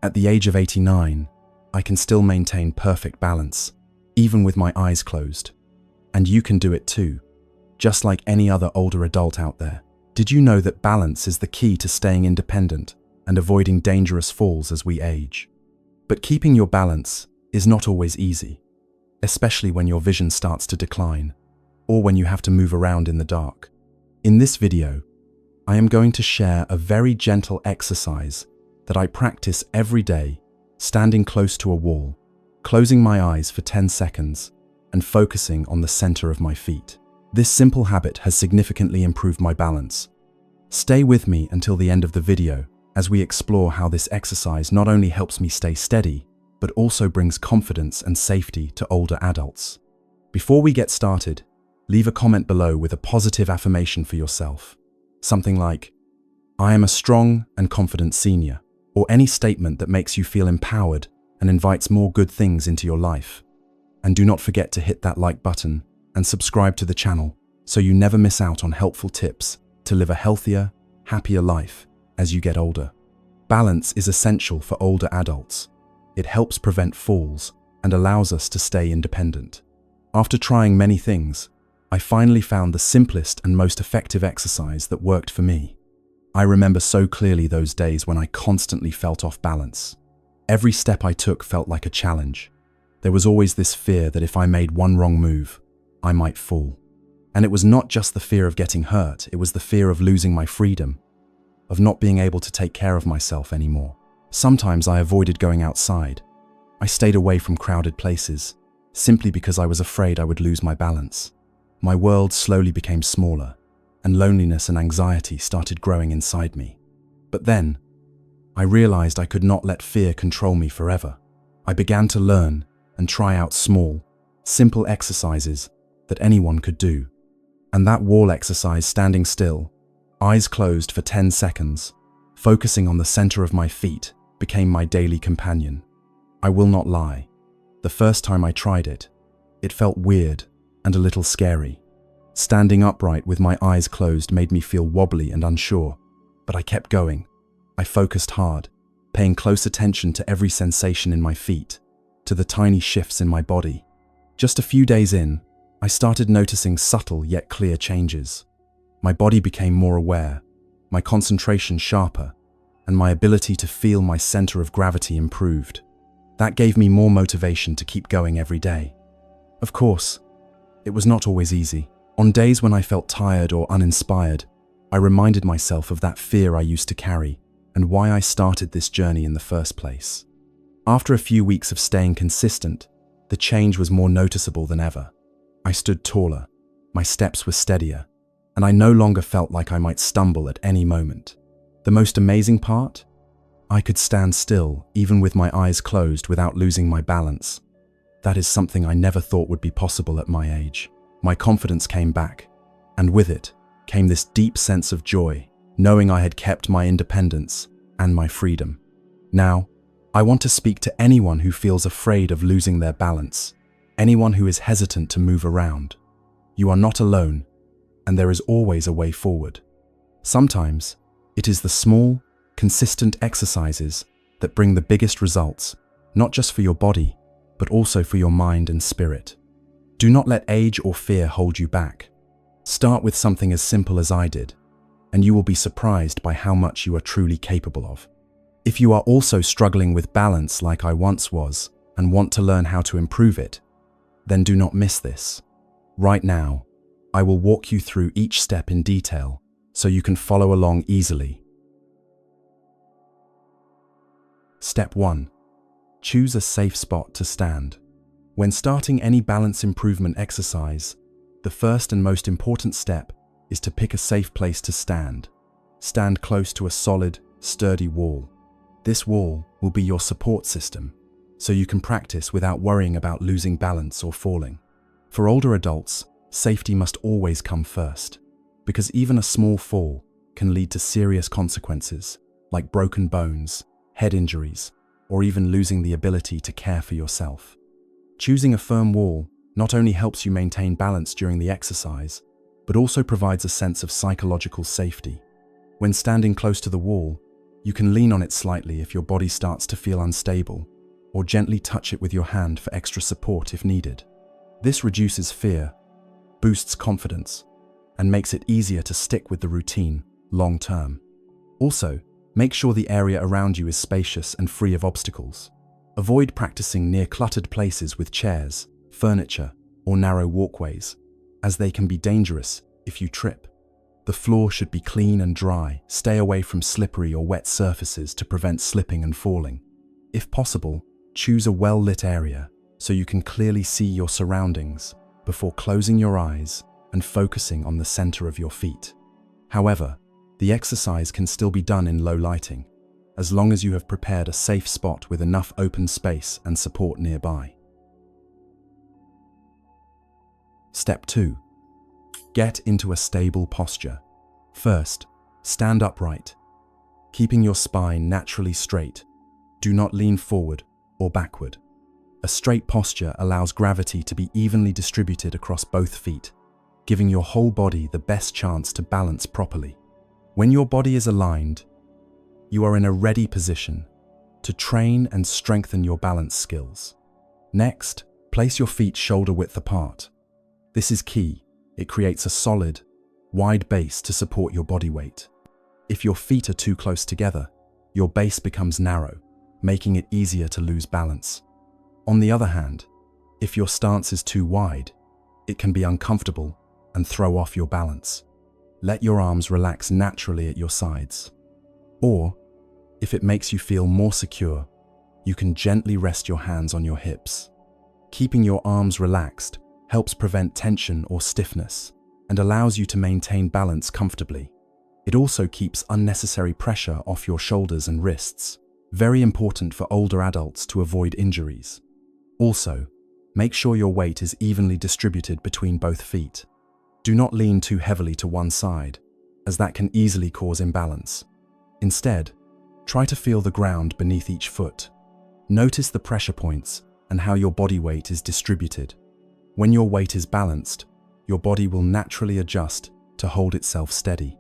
At the age of 89, I can still maintain perfect balance, even with my eyes closed. And you can do it too, just like any other older adult out there. Did you know that balance is the key to staying independent and avoiding dangerous falls as we age? But keeping your balance is not always easy, especially when your vision starts to decline or when you have to move around in the dark. In this video, I am going to share a very gentle exercise that I practice every day, standing close to a wall, closing my eyes for 10 seconds, and focusing on the center of my feet. This simple habit has significantly improved my balance. Stay with me until the end of the video as we explore how this exercise not only helps me stay steady, but also brings confidence and safety to older adults. Before we get started, leave a comment below with a positive affirmation for yourself. Something like, "I am a strong and confident senior," or any statement that makes you feel empowered and invites more good things into your life. And do not forget to hit that like button and subscribe to the channel so you never miss out on helpful tips to live a healthier, happier life as you get older. Balance is essential for older adults. It helps prevent falls and allows us to stay independent. After trying many things, I finally found the simplest and most effective exercise that worked for me. I remember so clearly those days when I constantly felt off balance. Every step I took felt like a challenge. There was always this fear that if I made one wrong move, I might fall. And it was not just the fear of getting hurt, it was the fear of losing my freedom, of not being able to take care of myself anymore. Sometimes I avoided going outside. I stayed away from crowded places, simply because I was afraid I would lose my balance. My world slowly became smaller, and loneliness and anxiety started growing inside me. But then, I realized I could not let fear control me forever. I began to learn and try out small, simple exercises that anyone could do. And that wall exercise, standing still, eyes closed for 10 seconds, focusing on the center of my feet, became my daily companion. I will not lie. The first time I tried it, it felt weird and a little scary. Standing upright with my eyes closed made me feel wobbly and unsure, but I kept going. I focused hard, paying close attention to every sensation in my feet, to the tiny shifts in my body. Just a few days in, I started noticing subtle yet clear changes. My body became more aware, my concentration sharper, and my ability to feel my center of gravity improved. That gave me more motivation to keep going every day. Of course, it was not always easy. On days when I felt tired or uninspired, I reminded myself of that fear I used to carry and why I started this journey in the first place. After a few weeks of staying consistent, the change was more noticeable than ever. I stood taller, my steps were steadier, and I no longer felt like I might stumble at any moment. The most amazing part? I could stand still, even with my eyes closed, without losing my balance. That is something I never thought would be possible at my age. My confidence came back, and with it came this deep sense of joy, knowing I had kept my independence and my freedom. Now, I want to speak to anyone who feels afraid of losing their balance, anyone who is hesitant to move around. You are not alone, and there is always a way forward. Sometimes, it is the small, consistent exercises that bring the biggest results, not just for your body, but also for your mind and spirit. Do not let age or fear hold you back. Start with something as simple as I did, and you will be surprised by how much you are truly capable of. If you are also struggling with balance like I once was and want to learn how to improve it, then do not miss this. Right now, I will walk you through each step in detail so you can follow along easily. Step 1. Choose a safe spot to stand. When starting any balance improvement exercise, the first and most important step is to pick a safe place to stand. Stand close to a solid, sturdy wall. This wall will be your support system, so you can practice without worrying about losing balance or falling. For older adults, safety must always come first, because even a small fall can lead to serious consequences, like broken bones, head injuries, or even losing the ability to care for yourself. Choosing a firm wall not only helps you maintain balance during the exercise, but also provides a sense of psychological safety. When standing close to the wall, You can lean on it slightly if your body starts to feel unstable, or gently touch it with your hand for extra support if needed. This reduces fear, boosts confidence, and makes it easier to stick with the routine long term. Also, make sure the area around you is spacious and free of obstacles. Avoid practicing near cluttered places with chairs, furniture, or narrow walkways, as they can be dangerous if you trip. The floor should be clean and dry. Stay away from slippery or wet surfaces to prevent slipping and falling. If possible, choose a well-lit area so you can clearly see your surroundings before closing your eyes and focusing on the center of your feet. However, the exercise can still be done in low lighting, as long as you have prepared a safe spot with enough open space and support nearby. Step 2. Get into a stable posture. First, stand upright, keeping your spine naturally straight. Do not lean forward or backward. A straight posture allows gravity to be evenly distributed across both feet, giving your whole body the best chance to balance properly. When your body is aligned, you are in a ready position to train and strengthen your balance skills. Next, place your feet shoulder width apart. This is key. It creates a solid, wide base to support your body weight. If your feet are too close together, your base becomes narrow, making it easier to lose balance. On the other hand, if your stance is too wide, it can be uncomfortable and throw off your balance. Let your arms relax naturally at your sides. Or, if it makes you feel more secure, you can gently rest your hands on your hips. Keeping your arms relaxed helps prevent tension or stiffness and allows you to maintain balance comfortably. It also keeps unnecessary pressure off your shoulders and wrists, very important for older adults to avoid injuries. Also, make sure your weight is evenly distributed between both feet. Do not lean too heavily to one side, as that can easily cause imbalance. Instead, try to feel the ground beneath each foot. Notice the pressure points and how your body weight is distributed. When your weight is balanced, your body will naturally adjust to hold itself steady.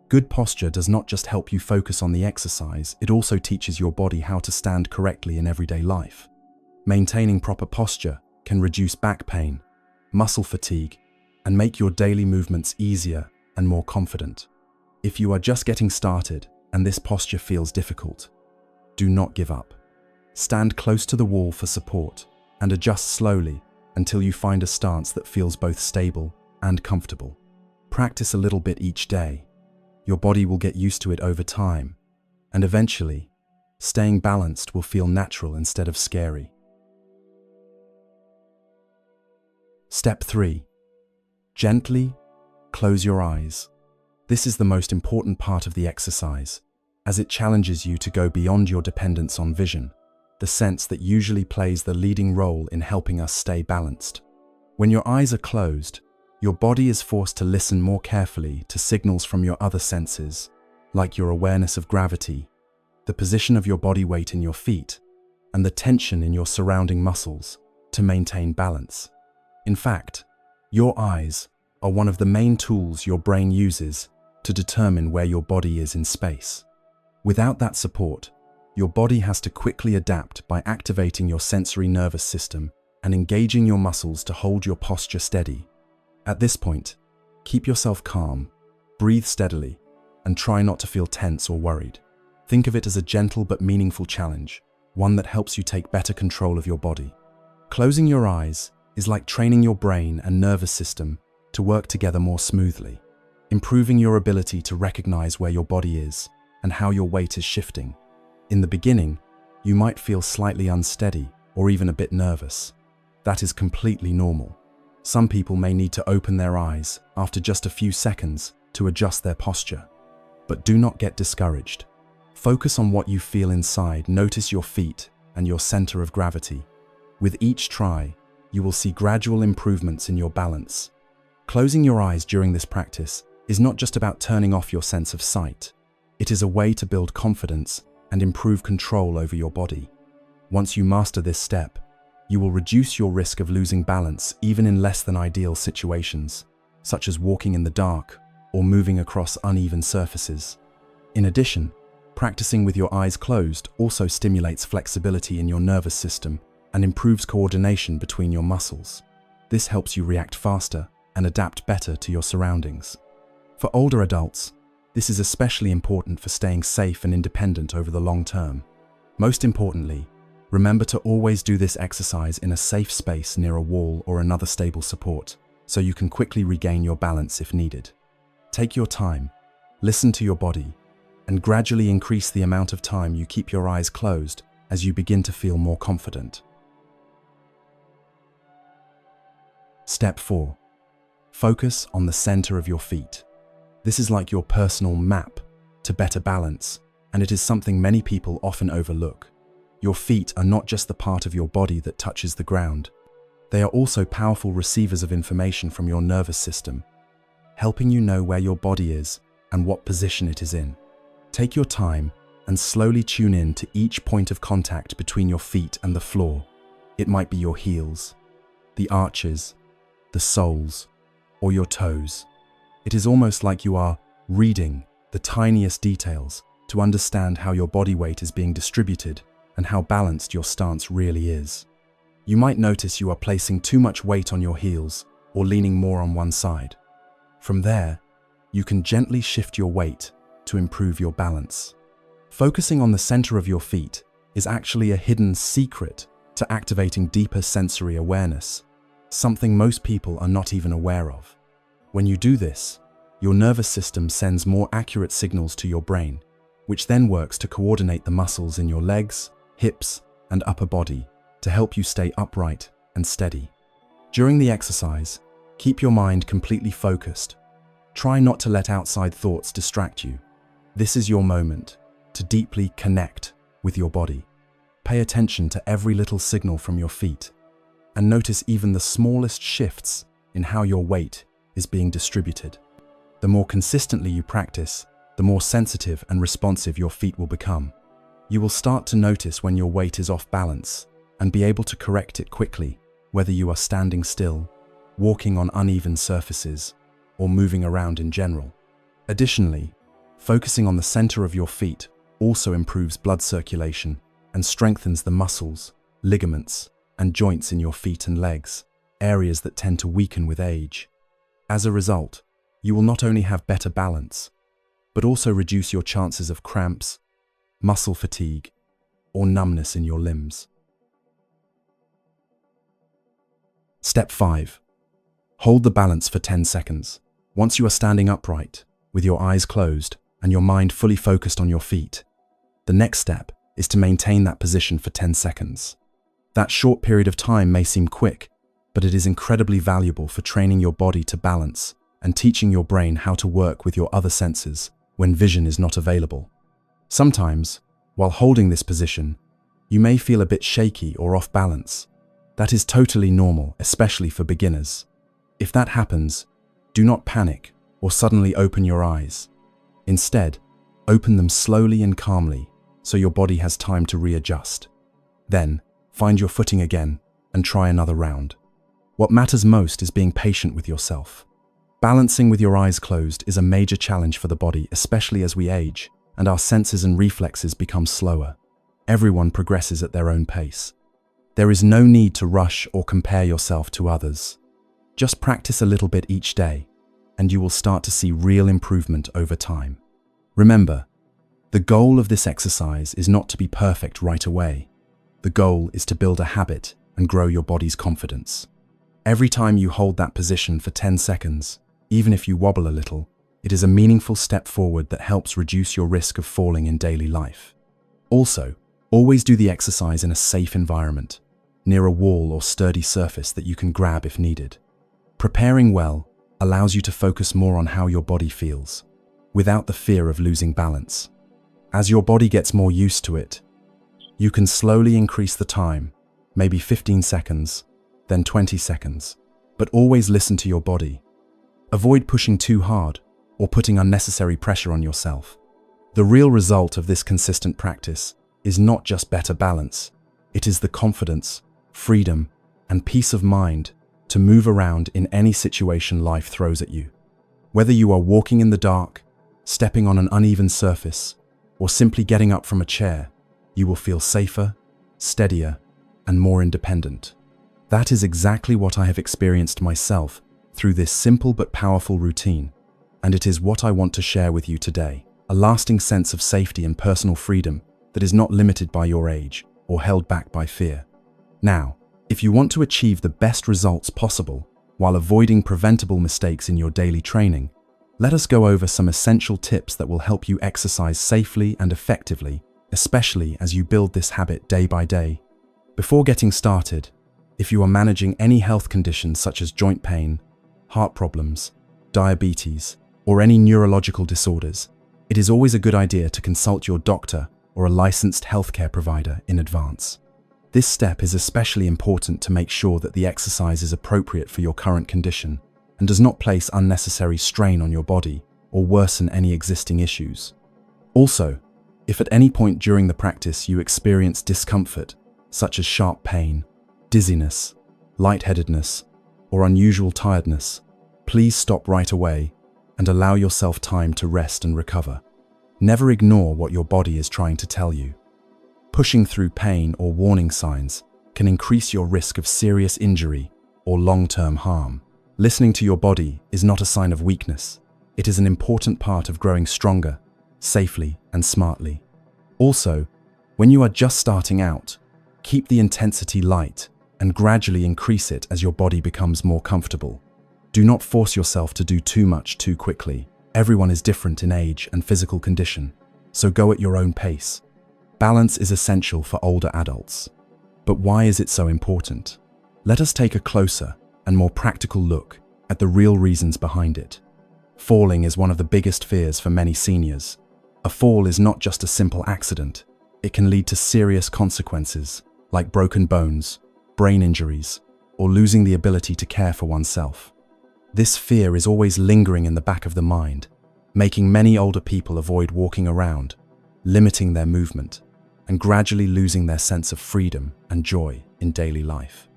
Good posture does not just help you focus on the exercise, it also teaches your body how to stand correctly in everyday life. Maintaining proper posture can reduce back pain, muscle fatigue, and make your daily movements easier and more confident. If you are just getting started and this posture feels difficult, do not give up. Stand close to the wall for support and adjust slowly until you find a stance that feels both stable and comfortable. Practice a little bit each day. Your body will get used to it over time, and eventually, staying balanced will feel natural instead of scary. Step 3. Gently close your eyes. This is the most important part of the exercise, as it challenges you to go beyond your dependence on vision, the sense that usually plays the leading role in helping us stay balanced. When your eyes are closed, your body is forced to listen more carefully to signals from your other senses, like your awareness of gravity, the position of your body weight in your feet, and the tension in your surrounding muscles to maintain balance. In fact, your eyes are one of the main tools your brain uses to determine where your body is in space. Without that support, your body has to quickly adapt by activating your sensory nervous system and engaging your muscles to hold your posture steady. At this point, keep yourself calm, breathe steadily, and try not to feel tense or worried. Think of it as a gentle but meaningful challenge, one that helps you take better control of your body. Closing your eyes is like training your brain and nervous system to work together more smoothly, improving your ability to recognize where your body is and how your weight is shifting. In the beginning, you might feel slightly unsteady or even a bit nervous. That is completely normal. Some people may need to open their eyes after just a few seconds to adjust their posture. But do not get discouraged. Focus on what you feel inside. Notice your feet and your center of gravity. With each try, you will see gradual improvements in your balance. Closing your eyes during this practice is not just about turning off your sense of sight. It is a way to build confidence and improve control over your body. Once you master this step, you will reduce your risk of losing balance even in less than ideal situations, such as walking in the dark or moving across uneven surfaces. In addition, Practicing with your eyes closed also stimulates flexibility in your nervous system and improves coordination between your muscles. This helps you react faster and adapt better to your surroundings. For older adults, this is especially important for staying safe and independent over the long term. Most importantly, remember to always do this exercise in a safe space near a wall or another stable support, so you can quickly regain your balance if needed. Take your time, listen to your body, and gradually increase the amount of time you keep your eyes closed as you begin to feel more confident. Step 4. Focus on the center of your feet. This is like your personal map to better balance, and it is something many people often overlook. Your feet are not just the part of your body that touches the ground. They are also powerful receivers of information from your nervous system, helping you know where your body is and what position it is in. Take your time and slowly tune in to each point of contact between your feet and the floor. It might be your heels, the arches, the soles, or your toes. It is almost like you are reading the tiniest details to understand how your body weight is being distributed and how balanced your stance really is. You might notice you are placing too much weight on your heels or leaning more on one side. From there, you can gently shift your weight to improve your balance. Focusing on the center of your feet is actually a hidden secret to activating deeper sensory awareness, something most people are not even aware of. When you do this, your nervous system sends more accurate signals to your brain, which then works to coordinate the muscles in your legs, hips, and upper body to help you stay upright and steady. During the exercise, keep your mind completely focused. Try not to let outside thoughts distract you. This is your moment to deeply connect with your body. Pay attention to every little signal from your feet and notice even the smallest shifts in how your weight is being distributed. The more consistently you practice, the more sensitive and responsive your feet will become. You will start to notice when your weight is off balance and be able to correct it quickly, whether you are standing still, walking on uneven surfaces, or moving around in general. Additionally, focusing on the center of your feet also improves blood circulation and strengthens the muscles, ligaments, and joints in your feet and legs, areas that tend to weaken with age. As a result, you will not only have better balance, but also reduce your chances of cramps, muscle fatigue, or numbness in your limbs. Step 5. Hold the balance for 10 seconds. Once you are standing upright, with your eyes closed and your mind fully focused on your feet, the next step is to maintain that position for 10 seconds. That short period of time may seem quick, but it is incredibly valuable for training your body to balance and teaching your brain how to work with your other senses when vision is not available. Sometimes, while holding this position, you may feel a bit shaky or off balance. That is totally normal, especially for beginners. If that happens, do not panic or suddenly open your eyes. Instead, open them slowly and calmly so your body has time to readjust. Then, find your footing again and try another round. What matters most is being patient with yourself. Balancing with your eyes closed is a major challenge for the body, especially as we age and our senses and reflexes become slower. Everyone progresses at their own pace. There is no need to rush or compare yourself to others. Just practice a little bit each day, and you will start to see real improvement over time. Remember, the goal of this exercise is not to be perfect right away. The goal is to build a habit and grow your body's confidence. Every time you hold that position for 10 seconds, even if you wobble a little, it is a meaningful step forward that helps reduce your risk of falling in daily life. Also, always do the exercise in a safe environment, near a wall or sturdy surface that you can grab if needed. Preparing well allows you to focus more on how your body feels, without the fear of losing balance. As your body gets more used to it, you can slowly increase the time, maybe 15 seconds, then 20 seconds, but always listen to your body. Avoid pushing too hard or putting unnecessary pressure on yourself. The real result of this consistent practice is not just better balance, it is the confidence, freedom, and peace of mind to move around in any situation life throws at you. Whether you are walking in the dark, stepping on an uneven surface, or or simply getting up from a chair, you will feel safer, steadier, and more independent. That is exactly what I have experienced myself through this simple but powerful routine, and it is what I want to share with you today. A lasting sense of safety and personal freedom that is not limited by your age or held back by fear. Now, if you want to achieve the best results possible while avoiding preventable mistakes in your daily training, let us go over some essential tips that will help you exercise safely and effectively, especially as you build this habit day by day. Before getting started, if you are managing any health conditions such as joint pain, heart problems, diabetes, or any neurological disorders, it is always a good idea to consult your doctor or a licensed healthcare provider in advance. This step is especially important to make sure that the exercise is appropriate for your current condition and does not place unnecessary strain on your body or worsen any existing issues. Also, if at any point during the practice you experience discomfort, such as sharp pain, dizziness, lightheadedness, or unusual tiredness, please stop right away and allow yourself time to rest and recover. Never ignore what your body is trying to tell you. Pushing through pain or warning signs can increase your risk of serious injury or long-term harm. Listening to your body is not a sign of weakness. It is an important part of growing stronger, safely, and smartly. Also, when you are just starting out, keep the intensity light and gradually increase it as your body becomes more comfortable. Do not force yourself to do too much too quickly. Everyone is different in age and physical condition, so go at your own pace. Balance is essential for older adults. But why is it so important? Let us take a closer and more practical look at the real reasons behind it. Falling is one of the biggest fears for many seniors. A fall is not just a simple accident. It can lead to serious consequences like broken bones, brain injuries, or losing the ability to care for oneself. This fear is always lingering in the back of the mind, making many older people avoid walking around, limiting their movement, and gradually losing their sense of freedom and joy in daily life.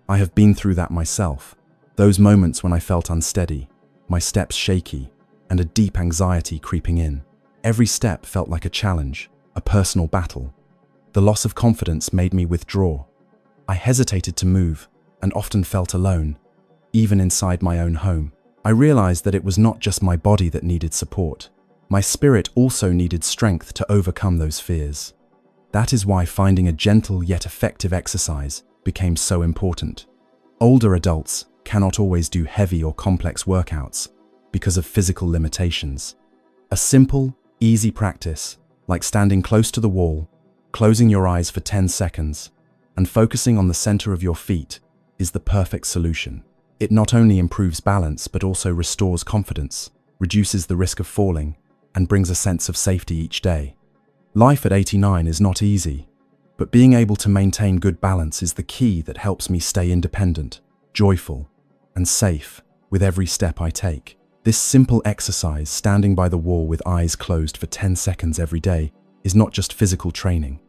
I have been through that myself, those moments when I felt unsteady, my steps shaky, and a deep anxiety creeping in. Every step felt like a challenge, a personal battle. The loss of confidence made me withdraw. I hesitated to move and often felt alone, even inside my own home. I realized that it was not just my body that needed support. My spirit also needed strength to overcome those fears. That is why finding a gentle yet effective exercise became so important. Older adults cannot always do heavy or complex workouts because of physical limitations. A simple, easy practice, like standing close to the wall, closing your eyes for 10 seconds, and focusing on the center of your feet, is the perfect solution. It not only improves balance but also restores confidence, reduces the risk of falling, and brings a sense of safety each day. Life at 89 is not easy, but being able to maintain good balance is the key that helps me stay independent, joyful, and safe with every step I take. This simple exercise, standing by the wall with eyes closed for 10 seconds every day, is not just physical training.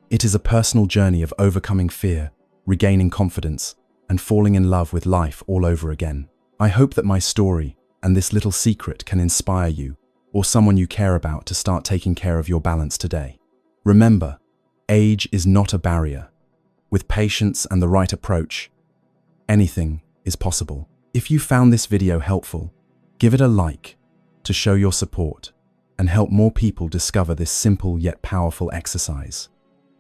It is a personal journey of overcoming fear, regaining confidence, and falling in love with life all over again. I hope that my story and this little secret can inspire you or someone you care about to start taking care of your balance today. Remember, age is not a barrier. With patience and the right approach, anything is possible. If you found this video helpful, give it a like to show your support and help more people discover this simple yet powerful exercise.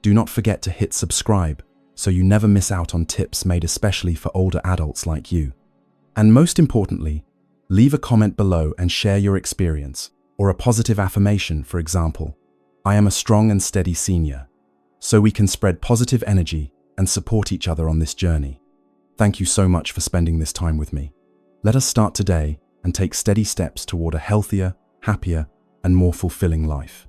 Do not forget to hit subscribe so you never miss out on tips made especially for older adults like you. And most importantly, leave a comment below and share your experience or a positive affirmation, for example, "I am a strong and steady senior," so we can spread positive energy and support each other on this journey. Thank you so much for spending this time with me. Let us start today and take steady steps toward a healthier, happier, and more fulfilling life.